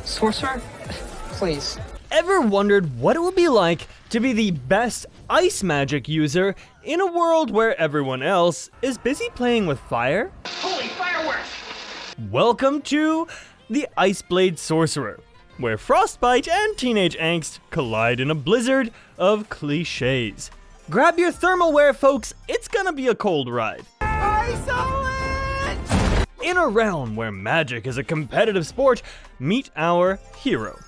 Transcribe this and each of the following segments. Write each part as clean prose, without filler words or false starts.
Sorcerer? Please. Ever wondered what it would be like to be the best ice magic user in a world where everyone else is busy playing with fire? Holy fireworks! Welcome to the Iceblade Sorcerer, where frostbite and teenage angst collide in a blizzard of clichés. Grab your thermal wear, folks, it's gonna be a cold ride. In a realm where magic is a competitive sport, meet our hero,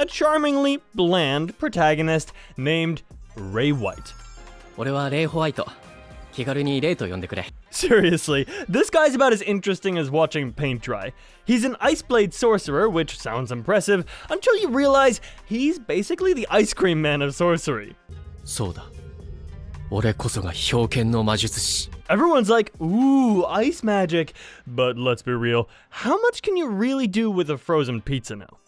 a charmingly bland protagonist named Ray White. 俺はレイ・ホワイト。気軽にレイと呼んでくれ。 Seriously, this guy's about as interesting as watching paint dry. He's an Iceblade Sorcerer, which sounds impressive, until you realize he's basically the ice cream man of sorcery. そうだ。俺こそが冰剣の魔術師。 Everyone's like, ooh, ice magic. But let's be real, how much can you really do with a frozen pizza now?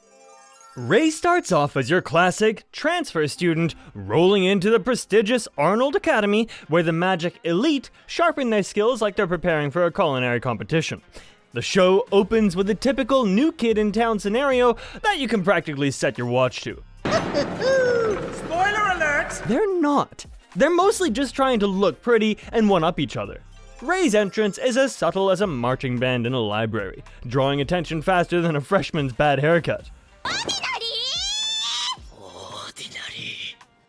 Ray starts off as your classic transfer student, rolling into the prestigious Arnold Academy, where the magic elite sharpen their skills like they're preparing for a culinary competition. The show opens with a typical new kid in town scenario that you can practically set your watch to. Spoiler alert! They're not. They're mostly just trying to look pretty and one-up each other. Ray's entrance is as subtle as a marching band in a library, drawing attention faster than a freshman's bad haircut.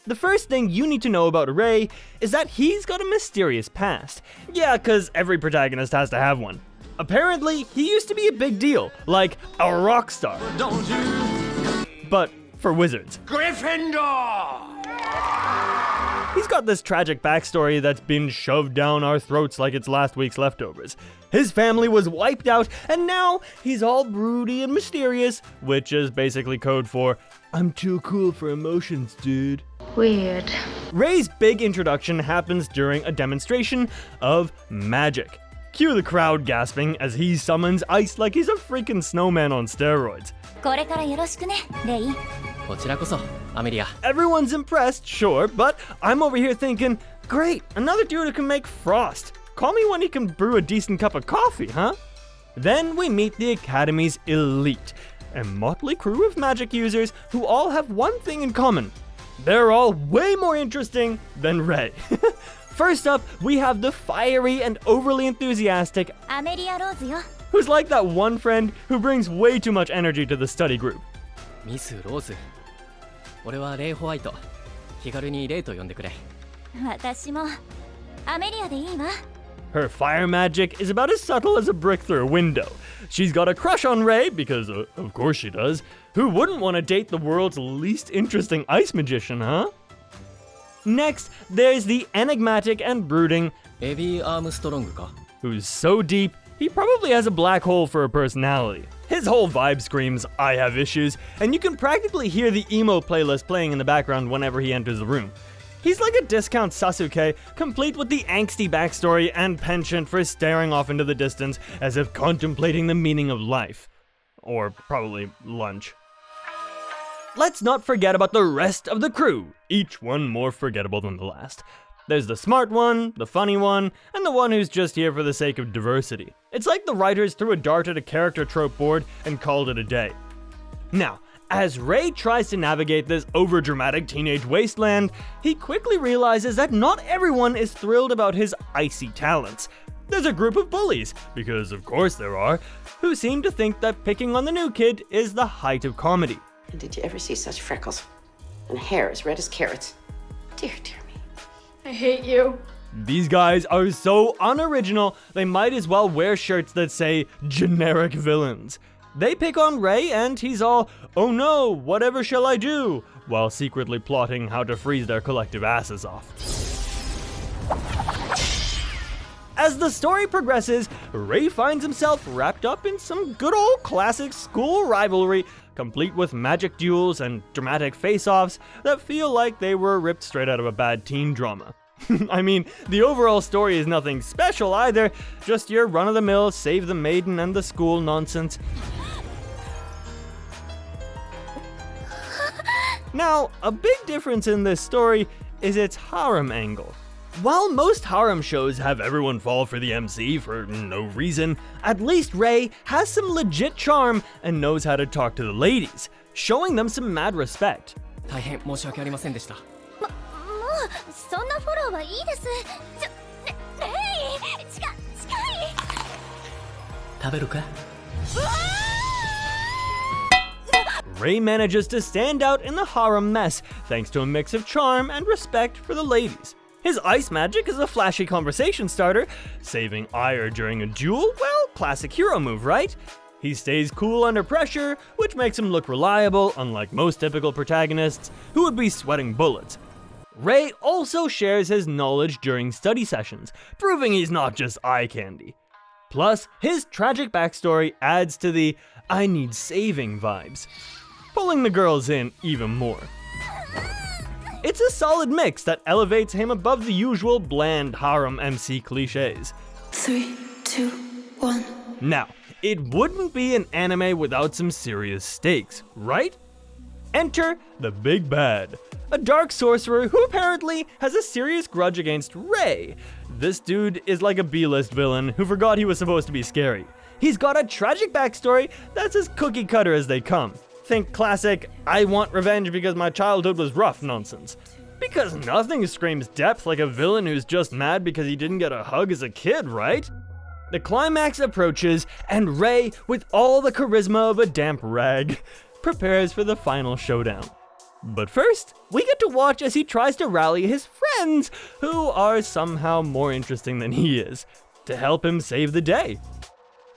The first thing you need to know about Ray is that he's got a mysterious past. Yeah, cause every protagonist has to have one. Apparently, he used to be a big deal, like a rock star. Don't you? But for wizards. Gryffindor! He's got this tragic backstory that's been shoved down our throats like it's last week's leftovers. His family was wiped out, and now he's all broody and mysterious, which is basically code for, I'm too cool for emotions, dude. Weird. Ray's big introduction happens during a demonstration of magic. Cue the crowd gasping as he summons ice like he's a freaking snowman on steroids. これからよろしくね、レイ。こちらこそ、アメリア。 Everyone's impressed, sure, but I'm over here thinking, great, another dude who can make frost. Call me when he can brew a decent cup of coffee, huh? Then we meet the Academy's elite, a motley crew of magic users who all have one thing in common. They're all way more interesting than Ray. First up, we have the fiery and overly enthusiastic アメリア・ローズよ。 who's like that one friend who brings way too much energy to the study group. ミス・ローズ。俺はレイ・ホワイト。気軽にレイと呼んでくれ。私もアメリアでいいわ。 Her fire magic is about as subtle as a brick through a window. She's got a crush on Ray, because of course she does. Who wouldn't want to date the world's least interesting ice magician, huh? Next, there's the enigmatic and brooding, エビー・アームストロングか。 who's so deep, he probably has a black hole for a personality. His whole vibe screams, I have issues, and you can practically hear the emo playlist playing in the background whenever he enters the room. He's like a discount Sasuke, complete with the angsty backstory and penchant for staring off into the distance as if contemplating the meaning of life. Or probably lunch. Let's not forget about the rest of the crew, each one more forgettable than the last. There's the smart one, the funny one, and the one who's just here for the sake of diversity. It's like the writers threw a dart at a character trope board and called it a day. Now, as Ray tries to navigate this overdramatic teenage wasteland, he quickly realizes that not everyone is thrilled about his icy talents. There's a group of bullies, because of course there are, who seem to think that picking on the new kid is the height of comedy. And did you ever see such freckles? And hair as red as carrots? Dear, dear me. I hate you. These guys are so unoriginal, they might as well wear shirts that say generic villains. They pick on Ray and he's all, oh no, whatever shall I do? While secretly plotting how to freeze their collective asses off. As the story progresses, Ray finds himself wrapped up in some good old classic school rivalry, complete with magic duels and dramatic face-offs that feel like they were ripped straight out of a bad teen drama. I mean, the overall story is nothing special either, just your run-of-the-mill save the maiden and the school nonsense. Now, a big difference in this story is its harem angle. While most harem shows have everyone fall for the MC for no reason, at least Rei has some legit charm and knows how to talk to the ladies, showing them some mad respect. 大変申し訳ありませんでした。もうそんなフォローはいいです。レイ近い。食べるか？ Rei manages to stand out in the harem mess thanks to a mix of charm and respect for the ladies. His ice magic is a flashy conversation starter, saving ire during a duel, well, classic hero move, right? He stays cool under pressure, which makes him look reliable, unlike most typical protagonists, who would be sweating bullets. Rei also shares his knowledge during study sessions, proving he's not just eye candy. Plus, his tragic backstory adds to the I need saving vibes, pulling the girls in even more. It's a solid mix that elevates him above the usual bland harem MC clichés. 3, 2, 1. Now, it wouldn't be an anime without some serious stakes, right? Enter the Big Bad, a dark sorcerer who apparently has a serious grudge against Rei. This dude is like a B-list villain who forgot he was supposed to be scary. He's got a tragic backstory that's as cookie cutter as they come. Think classic, I want revenge because my childhood was rough nonsense. Because nothing screams depth like a villain who's just mad because he didn't get a hug as a kid, right? The climax approaches, and Rei, with all the charisma of a damp rag, prepares for the final showdown. But first, we get to watch as he tries to rally his friends, who are somehow more interesting than he is, to help him save the day.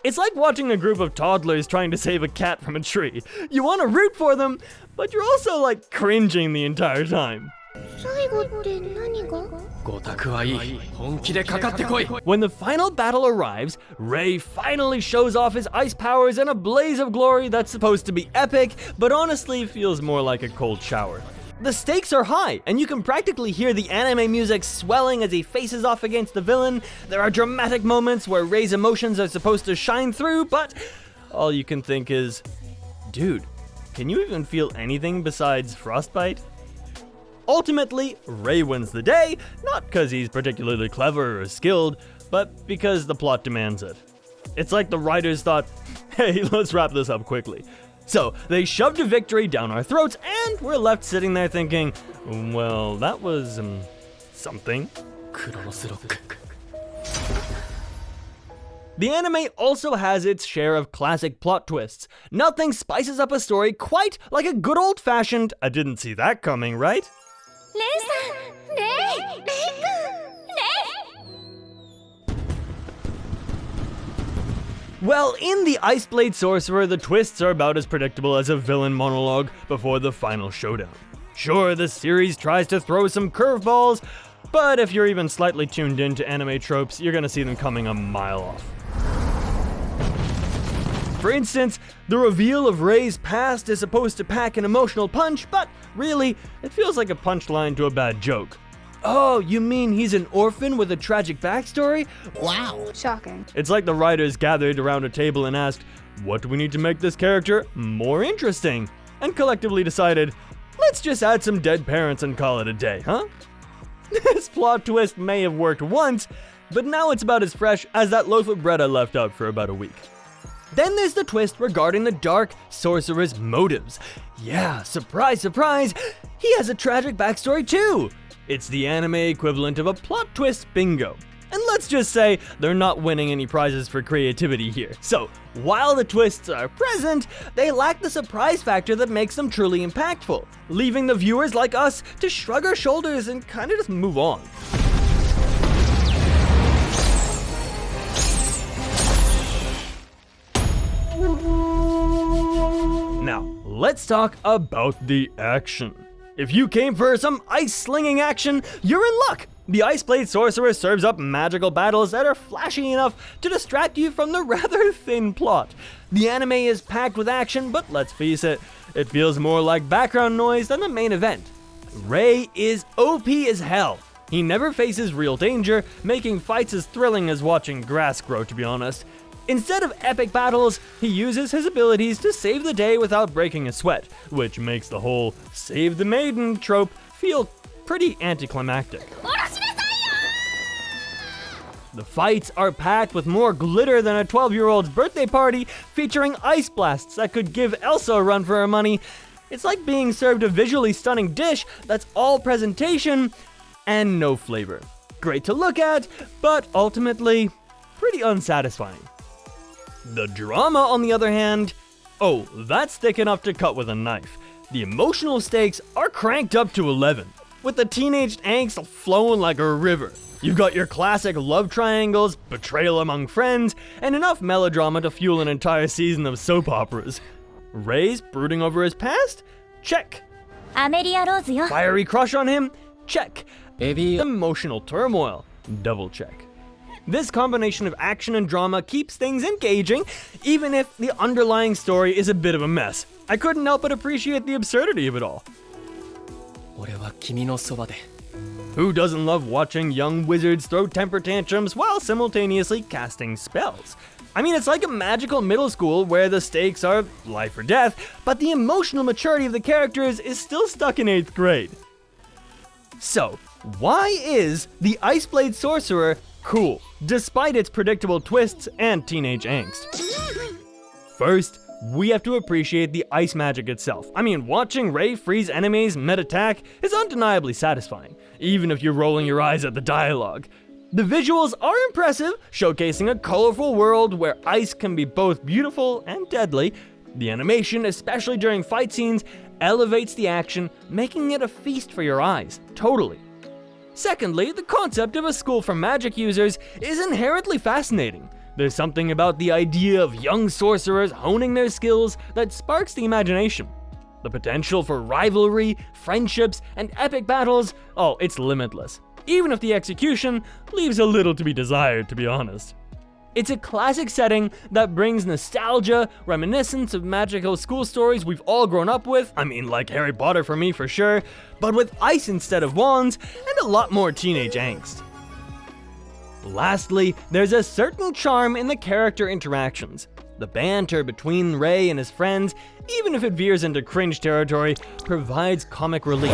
It's like watching a group of toddlers trying to save a cat from a tree. You want to root for them, but you're also like cringing the entire time. 最後って何が？ごたくはいい。本気でかかってこい。 When the final battle arrives, Rei finally shows off his ice powers in a blaze of glory that's supposed to be epic, but honestly feels more like a cold shower. The stakes are high, and you can practically hear the anime music swelling as he faces off against the villain. There are dramatic moments where Rei's emotions are supposed to shine through, but all you can think is, dude, can you even feel anything besides frostbite? Ultimately, Rei wins the day, not because he's particularly clever or skilled, but because the plot demands it. It's like the writers thought, hey, let's wrap this up quickly. So, they shoved a victory down our throats, and we're left sitting there thinking, well, that was, something. クロノスロック。 The anime also has its share of classic plot twists. Nothing spices up a story quite like a good old-fashioned, I didn't see that coming, right? レイさん、レイ君、Well, in the Iceblade Sorcerer, the twists are about as predictable as a villain monologue before the final showdown. Sure, the series tries to throw some curveballs, but if you're even slightly tuned into anime tropes, you're gonna see them coming a mile off. For instance, the reveal of Rei's past is supposed to pack an emotional punch, but really, it feels like a punchline to a bad joke. Oh, you mean he's an orphan with a tragic backstory? Wow. Shocking. It's like the writers gathered around a table and asked, what do we need to make this character more interesting? And collectively decided, let's just add some dead parents and call it a day, huh? This plot twist may have worked once, but now it's about as fresh as that loaf of bread I left out for about a week. Then there's the twist regarding the dark sorcerer's motives. Yeah, surprise, surprise, he has a tragic backstory too. It's the anime equivalent of a plot twist bingo. And let's just say they're not winning any prizes for creativity here. So, while the twists are present, they lack the surprise factor that makes them truly impactful, leaving the viewers like us to shrug our shoulders and kind of just move on. Now, let's talk about the action. If you came for some ice-slinging action, you're in luck! The Iceblade Sorcerer serves up magical battles that are flashy enough to distract you from the rather thin plot. The anime is packed with action, but let's face it, it feels more like background noise than the main event. Rei is OP as hell. He never faces real danger, making fights as thrilling as watching grass grow, to be honest. Instead of epic battles, he uses his abilities to save the day without breaking a sweat, which makes the whole save the maiden trope feel pretty anticlimactic. The fights are packed with more glitter than a 12-year-old's birthday party, featuring ice blasts that could give Elsa a run for her money. It's like being served a visually stunning dish that's all presentation and no flavor. Great to look at, but ultimately pretty unsatisfying. The drama, on the other hand, oh, that's thick enough to cut with a knife. The emotional stakes are cranked up to 11, with the teenage angst flowing like a river. You've got your classic love triangles, betrayal among friends, and enough melodrama to fuel an entire season of soap operas. Ray's brooding over his past? Check. アメリア・ローズよ。 Fiery crush on him? Check. エビ Emotional turmoil? Double check. This combination of action and drama keeps things engaging, even if the underlying story is a bit of a mess. I couldn't help but appreciate the absurdity of it all. 俺は君のそばで Who doesn't love watching young wizards throw temper tantrums while simultaneously casting spells? I mean, it's like a magical middle school where the stakes are life or death, but the emotional maturity of the characters is still stuck in 8th grade. So, why is the Iceblade Sorcerer cool, despite its predictable twists and teenage angst? First, we have to appreciate the ice magic itself. I mean, watching Ray freeze enemies mid-attack is undeniably satisfying, even if you're rolling your eyes at the dialogue. The visuals are impressive, showcasing a colorful world where ice can be both beautiful and deadly. The animation, especially during fight scenes, elevates the action, making it a feast for your eyes, totally. Secondly, the concept of a school for magic users is inherently fascinating. There's something about the idea of young sorcerers honing their skills that sparks the imagination. The potential for rivalry, friendships, and epic battles, oh, it's limitless. Even if the execution leaves a little to be desired, to be honest. It's a classic setting that brings nostalgia, reminiscence of magical school stories we've all grown up with, I mean like Harry Potter for me for sure, but with ice instead of wands, and a lot more teenage angst. Lastly, there's a certain charm in the character interactions. The banter between Ray and his friends, even if it veers into cringe territory, provides comic relief.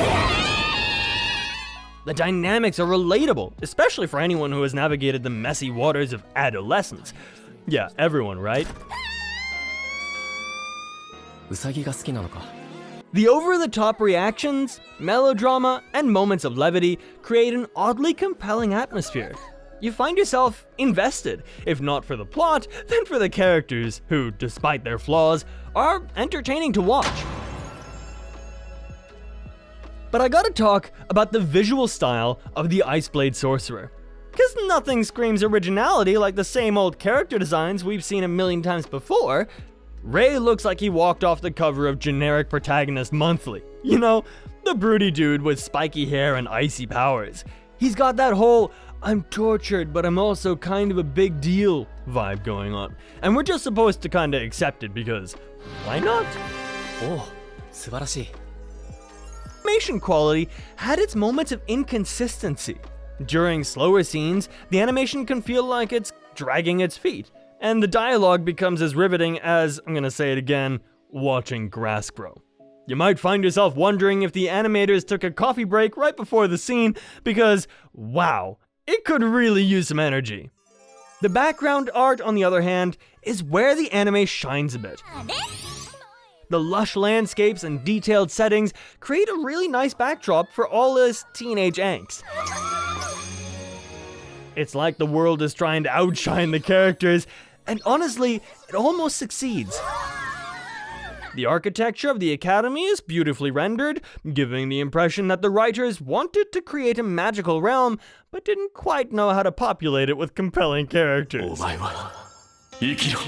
The dynamics are relatable, especially for anyone who has navigated the messy waters of adolescence. Yeah, everyone, right? ウサギが好きなのか The over-the-top reactions, melodrama, and moments of levity create an oddly compelling atmosphere. You find yourself invested, if not for the plot, then for the characters, who, despite their flaws, are entertaining to watch. But I gotta talk about the visual style of the Iceblade Sorcerer. Cause nothing screams originality like the same old character designs we've seen a million times before. Ray looks like he walked off the cover of generic Protagonist Monthly. You know, the broody dude with spiky hair and icy powers. He's got that whole, I'm tortured, but I'm also kind of a big deal vibe going on. And we're just supposed to kinda accept it because, why not? おお素晴らしい Animation quality had its moments of inconsistency. During slower scenes, the animation can feel like it's dragging its feet, and the dialogue becomes as riveting as, I'm gonna say it again, watching grass grow. You might find yourself wondering if the animators took a coffee break right before the scene, because, wow, it could really use some energy. The background art, on the other hand, is where the anime shines a bit. The lush landscapes and detailed settings create a really nice backdrop for all this teenage angst. It's like the world is trying to outshine the characters, and honestly, it almost succeeds. The architecture of the academy is beautifully rendered, giving the impression that the writers wanted to create a magical realm, but didn't quite know how to populate it with compelling characters. お前は生きろ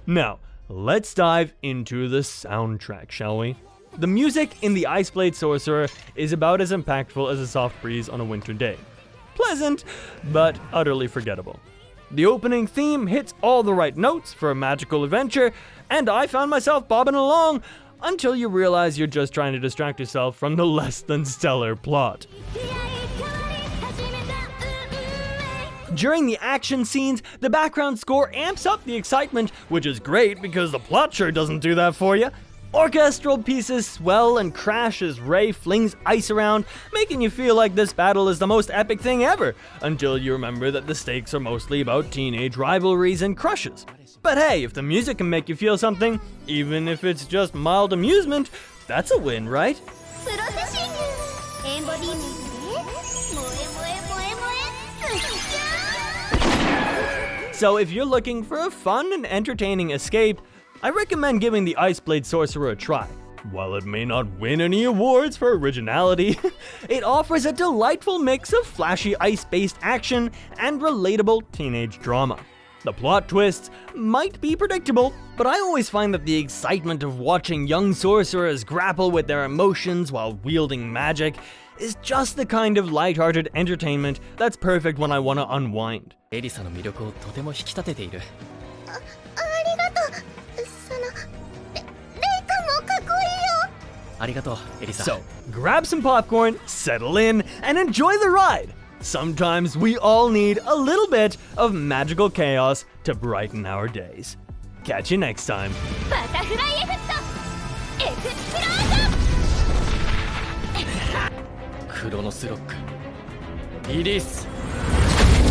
Now, let's dive into the soundtrack, shall we? The music in the Iceblade Sorcerer is about as impactful as a soft breeze on a winter day. Pleasant, but utterly forgettable. The opening theme hits all the right notes for a magical adventure, and I found myself bobbing along until you realize you're just trying to distract yourself from the less than stellar plot. During the action scenes, the background score amps up the excitement, which is great because the plot sure doesn't do that for you. Orchestral pieces swell and crash as Rei flings ice around, making you feel like this battle is the most epic thing ever, until you remember that the stakes are mostly about teenage rivalries and crushes. But hey, if the music can make you feel something, even if it's just mild amusement, that's a win, right? プロセシングエンボディメントで萌え萌え萌え萌えスキャー So if you're looking for a fun and entertaining escape, I recommend giving the Iceblade Sorcerer a try. While it may not win any awards for originality, it offers a delightful mix of flashy ice-based action and relatable teenage drama. The plot twists might be predictable, but I always find that the excitement of watching young sorcerers grapple with their emotions while wielding magic is just the kind of lighthearted entertainment that's perfect when I want to unwind. エリサの魅力をとても引き立てている。ありがとうそのレイカもかっこいいよありがとう、エリサ。 So, grab some popcorn, settle in, and enjoy the ride! Sometimes we all need a little bit of magical chaos to brighten our days. Catch you next time. バタフライエフェクトエクスプロージョンクロノスロックリリース